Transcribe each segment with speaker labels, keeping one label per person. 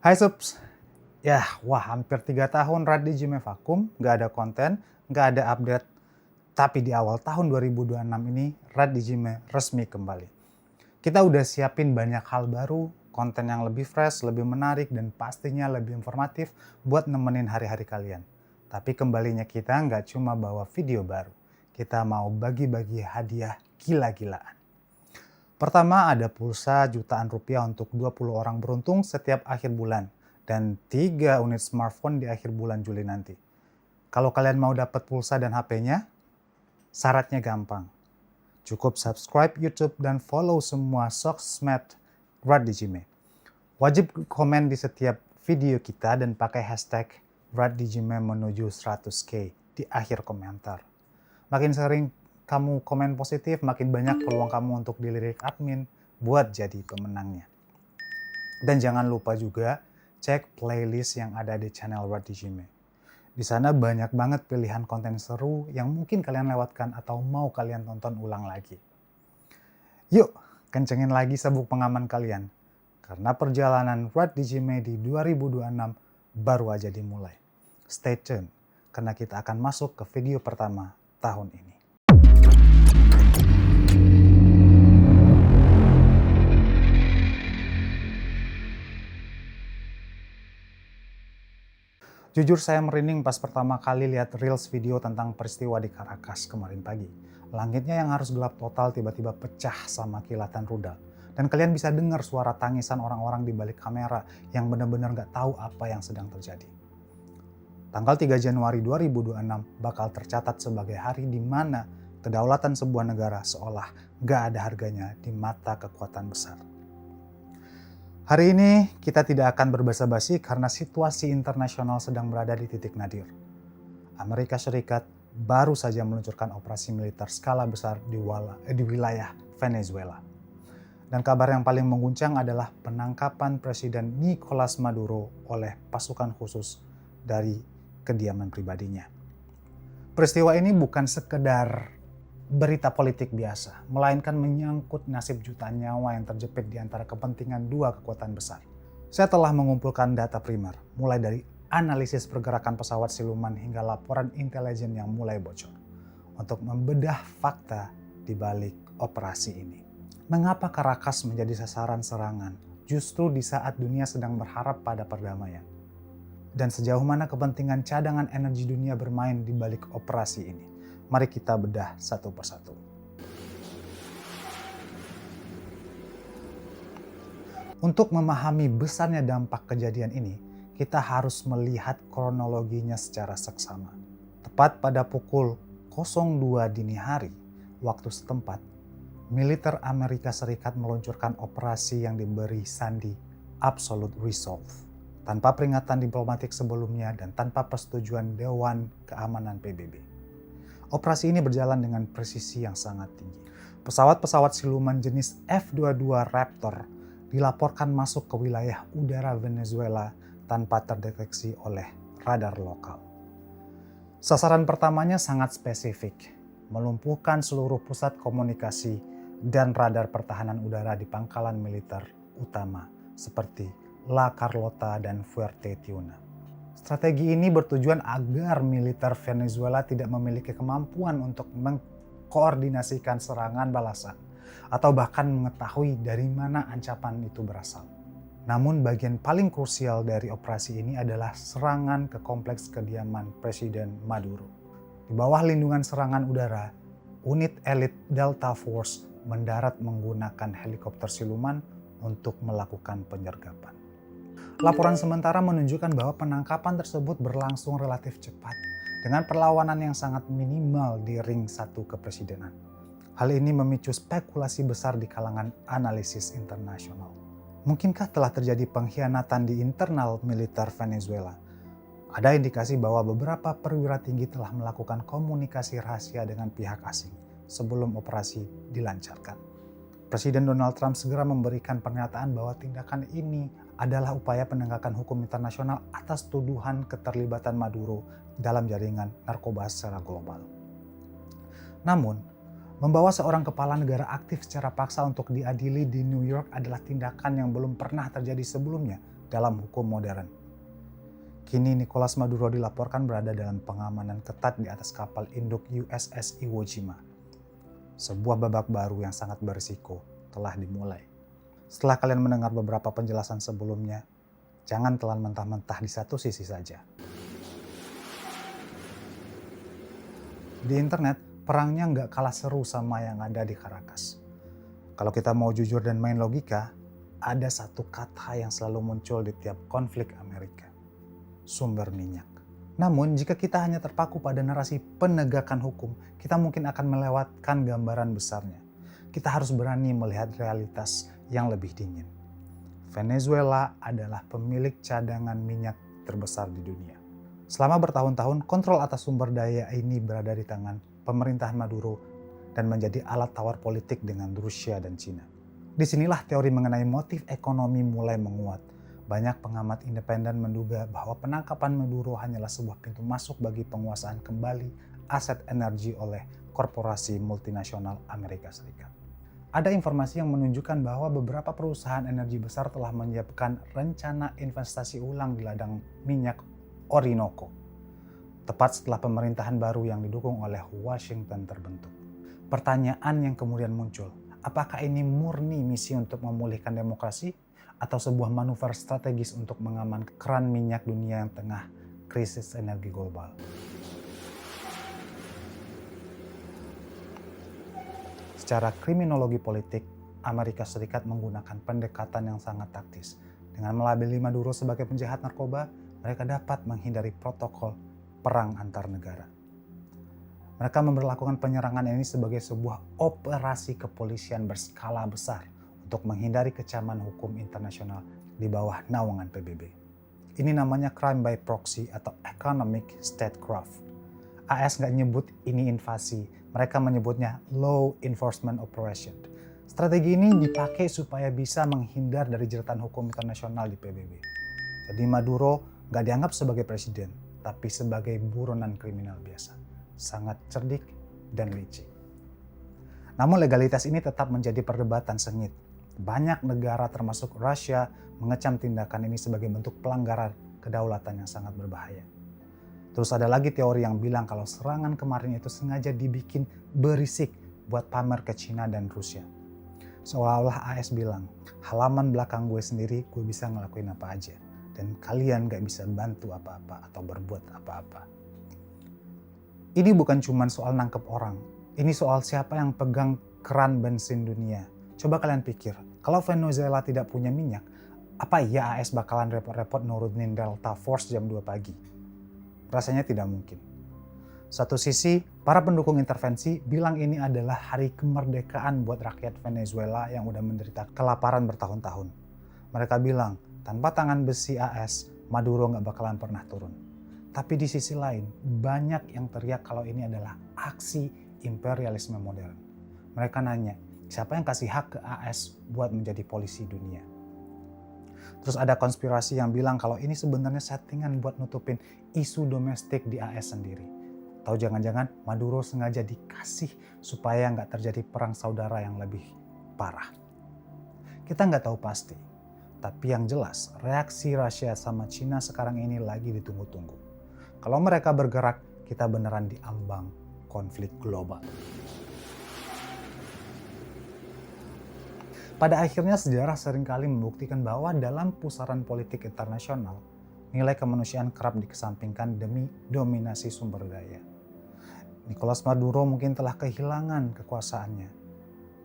Speaker 1: Hai Subs, hampir 3 tahun Raddi Jime vakum, nggak ada konten, nggak ada update. Tapi di awal tahun 2026 ini, Raddi Jime resmi kembali. Kita udah siapin banyak hal baru, konten yang lebih fresh, lebih menarik, dan pastinya lebih informatif buat nemenin hari-hari kalian. Tapi kembalinya kita nggak cuma bawa video baru, kita mau bagi-bagi hadiah gila-gilaan. Pertama, ada pulsa jutaan rupiah untuk 20 orang beruntung setiap akhir bulan dan 3 unit smartphone di akhir bulan Juli nanti. Kalau kalian mau dapat pulsa dan HP-nya, syaratnya gampang. Cukup subscribe YouTube dan follow semua sosmed Raddi Jime. Wajib komen di setiap video kita dan pakai hashtag Raddi Jime menuju 100k di akhir komentar. Makin sering kamu komen positif, makin banyak peluang kamu untuk dilirik admin buat jadi pemenangnya. Dan jangan lupa juga cek playlist yang ada di channel Raddi Jime. Di sana banyak banget pilihan konten seru yang mungkin kalian lewatkan atau mau kalian tonton ulang lagi. Yuk, kencengin lagi sabuk pengaman kalian. Karena perjalanan Raddi Jime di 2026 baru aja dimulai. Stay tune, karena kita akan masuk ke video pertama tahun ini. Jujur saya merinding pas pertama kali lihat reels video tentang peristiwa di Caracas kemarin pagi. Langitnya yang harus gelap total tiba-tiba pecah sama kilatan rudal. Dan kalian bisa dengar suara tangisan orang-orang di balik kamera yang benar-benar nggak tahu apa yang sedang terjadi. Tanggal 3 Januari 2026 bakal tercatat sebagai hari di mana kedaulatan sebuah negara seolah nggak ada harganya di mata kekuatan besar. Hari ini kita tidak akan berbasa-basi karena situasi internasional sedang berada di titik nadir. Amerika Serikat baru saja meluncurkan operasi militer skala besar di wilayah Venezuela. Dan kabar yang paling mengguncang adalah penangkapan Presiden Nicolas Maduro oleh pasukan khusus dari kediaman pribadinya. Peristiwa ini bukan sekedar berita politik biasa, melainkan menyangkut nasib jutaan nyawa yang terjepit di antara kepentingan dua kekuatan besar. Saya telah mengumpulkan data primer, mulai dari analisis pergerakan pesawat siluman hingga laporan intelijen yang mulai bocor, untuk membedah fakta di balik operasi ini. Mengapa Caracas menjadi sasaran serangan justru di saat dunia sedang berharap pada perdamaian? Dan sejauh mana kepentingan cadangan energi dunia bermain di balik operasi ini? Mari kita bedah satu persatu. Untuk memahami besarnya dampak kejadian ini, kita harus melihat kronologinya secara seksama. Tepat pada pukul 02 dini hari, waktu setempat, militer Amerika Serikat meluncurkan operasi yang diberi sandi Absolute Resolve, tanpa peringatan diplomatik sebelumnya dan tanpa persetujuan Dewan Keamanan PBB. Operasi ini berjalan dengan presisi yang sangat tinggi. Pesawat-pesawat siluman jenis F-22 Raptor dilaporkan masuk ke wilayah udara Venezuela tanpa terdeteksi oleh radar lokal. Sasaran pertamanya sangat spesifik, melumpuhkan seluruh pusat komunikasi dan radar pertahanan udara di pangkalan militer utama seperti La Carlota dan Fuerte Tiuna. Strategi ini bertujuan agar militer Venezuela tidak memiliki kemampuan untuk mengkoordinasikan serangan balasan atau bahkan mengetahui dari mana ancaman itu berasal. Namun bagian paling krusial dari operasi ini adalah serangan ke kompleks kediaman Presiden Maduro. Di bawah lindungan serangan udara, unit elit Delta Force mendarat menggunakan helikopter siluman untuk melakukan penyergapan. Laporan sementara menunjukkan bahwa penangkapan tersebut berlangsung relatif cepat dengan perlawanan yang sangat minimal di ring 1 kepresidenan. Hal ini memicu spekulasi besar di kalangan analisis internasional. Mungkinkah telah terjadi pengkhianatan di internal militer Venezuela? Ada indikasi bahwa beberapa perwira tinggi telah melakukan komunikasi rahasia dengan pihak asing sebelum operasi dilancarkan. Presiden Donald Trump segera memberikan pernyataan bahwa tindakan ini adalah upaya penegakan hukum internasional atas tuduhan keterlibatan Maduro dalam jaringan narkoba secara global. Namun, membawa seorang kepala negara aktif secara paksa untuk diadili di New York adalah tindakan yang belum pernah terjadi sebelumnya dalam hukum modern. Kini Nicolas Maduro dilaporkan berada dalam pengamanan ketat di atas kapal induk USS Iwo Jima. Sebuah babak baru yang sangat berisiko telah dimulai. Setelah kalian mendengar beberapa penjelasan sebelumnya, jangan telan mentah-mentah di satu sisi saja. Di internet, perangnya nggak kalah seru sama yang ada di Caracas. Kalau kita mau jujur dan main logika, ada satu kata yang selalu muncul di tiap konflik Amerika. Sumber minyak. Namun, jika kita hanya terpaku pada narasi penegakan hukum, kita mungkin akan melewatkan gambaran besarnya. Kita harus berani melihat realitas yang lebih dingin. Venezuela adalah pemilik cadangan minyak terbesar di dunia. Selama bertahun-tahun, kontrol atas sumber daya ini berada di tangan pemerintahan Maduro dan menjadi alat tawar politik dengan Rusia dan Cina. Disinilah teori mengenai motif ekonomi mulai menguat. Banyak pengamat independen menduga bahwa penangkapan Maduro hanyalah sebuah pintu masuk bagi penguasaan kembali aset energi oleh korporasi multinasional Amerika Serikat. Ada informasi yang menunjukkan bahwa beberapa perusahaan energi besar telah menyiapkan rencana investasi ulang di ladang minyak Orinoco, tepat setelah pemerintahan baru yang didukung oleh Washington terbentuk. Pertanyaan yang kemudian muncul, apakah ini murni misi untuk memulihkan demokrasi atau sebuah manuver strategis untuk mengamankan keran minyak dunia yang tengah krisis energi global? Secara kriminologi politik, Amerika Serikat menggunakan pendekatan yang sangat taktis. Dengan melabeli Maduro sebagai penjahat narkoba, mereka dapat menghindari protokol perang antar negara. Mereka memperlakukan penyerangan ini sebagai sebuah operasi kepolisian berskala besar untuk menghindari kecaman hukum internasional di bawah naungan PBB. Ini namanya crime by proxy atau economic statecraft. AS nggak nyebut ini invasi, mereka menyebutnya law enforcement operation. Strategi ini dipakai supaya bisa menghindar dari jeratan hukum internasional di PBB. Jadi Maduro nggak dianggap sebagai presiden, tapi sebagai buronan kriminal biasa. Sangat cerdik dan licik. Namun legalitas ini tetap menjadi perdebatan sengit. Banyak negara termasuk Rusia mengecam tindakan ini sebagai bentuk pelanggaran kedaulatan yang sangat berbahaya. Terus ada lagi teori yang bilang kalau serangan kemarin itu sengaja dibikin berisik buat pamer ke Cina dan Rusia. Seolah-olah AS bilang, halaman belakang gue sendiri gue bisa ngelakuin apa aja. Dan kalian gak bisa bantu apa-apa atau berbuat apa-apa. Ini bukan cuma soal nangkep orang. Ini soal siapa yang pegang keran bensin dunia. Coba kalian pikir, kalau Venezuela tidak punya minyak, apa iya AS bakalan repot-repot nurunin Delta Force jam 2 pagi? Rasanya tidak mungkin. Satu sisi, para pendukung intervensi bilang ini adalah hari kemerdekaan buat rakyat Venezuela yang udah menderita kelaparan bertahun-tahun. Mereka bilang, tanpa tangan besi AS, Maduro nggak bakalan pernah turun. Tapi di sisi lain, banyak yang teriak kalau ini adalah aksi imperialisme modern. Mereka nanya, siapa yang kasih hak ke AS buat menjadi polisi dunia? Terus ada konspirasi yang bilang kalau ini sebenarnya settingan buat nutupin isu domestik di AS sendiri. Atau jangan-jangan Maduro sengaja dikasih supaya nggak terjadi perang saudara yang lebih parah. Kita nggak tahu pasti. Tapi yang jelas, reaksi Rusia sama Cina sekarang ini lagi ditunggu-tunggu. Kalau mereka bergerak, kita beneran diambang konflik global. Pada akhirnya sejarah seringkali membuktikan bahwa dalam pusaran politik internasional, nilai kemanusiaan kerap dikesampingkan demi dominasi sumber daya. Nicolas Maduro mungkin telah kehilangan kekuasaannya.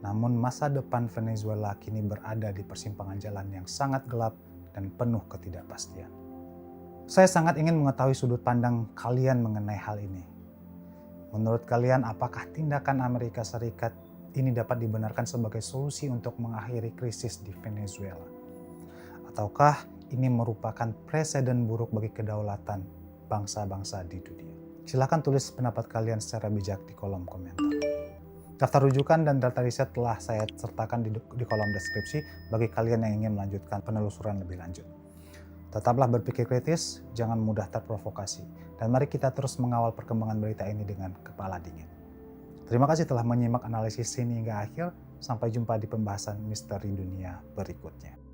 Speaker 1: Namun masa depan Venezuela kini berada di persimpangan jalan yang sangat gelap dan penuh ketidakpastian. Saya sangat ingin mengetahui sudut pandang kalian mengenai hal ini. Menurut kalian, apakah tindakan Amerika Serikat ini dapat dibenarkan sebagai solusi untuk mengakhiri krisis di Venezuela? Ataukah ini merupakan presiden buruk bagi kedaulatan bangsa-bangsa di dunia? Silakan tulis pendapat kalian secara bijak di kolom komentar. Daftar rujukan dan data riset telah saya sertakan di kolom deskripsi bagi kalian yang ingin melanjutkan penelusuran lebih lanjut. Tetaplah berpikir kritis, jangan mudah terprovokasi, dan mari kita terus mengawal perkembangan berita ini dengan kepala dingin. Terima kasih telah menyimak analisis ini hingga akhir. Sampai jumpa di pembahasan misteri dunia berikutnya.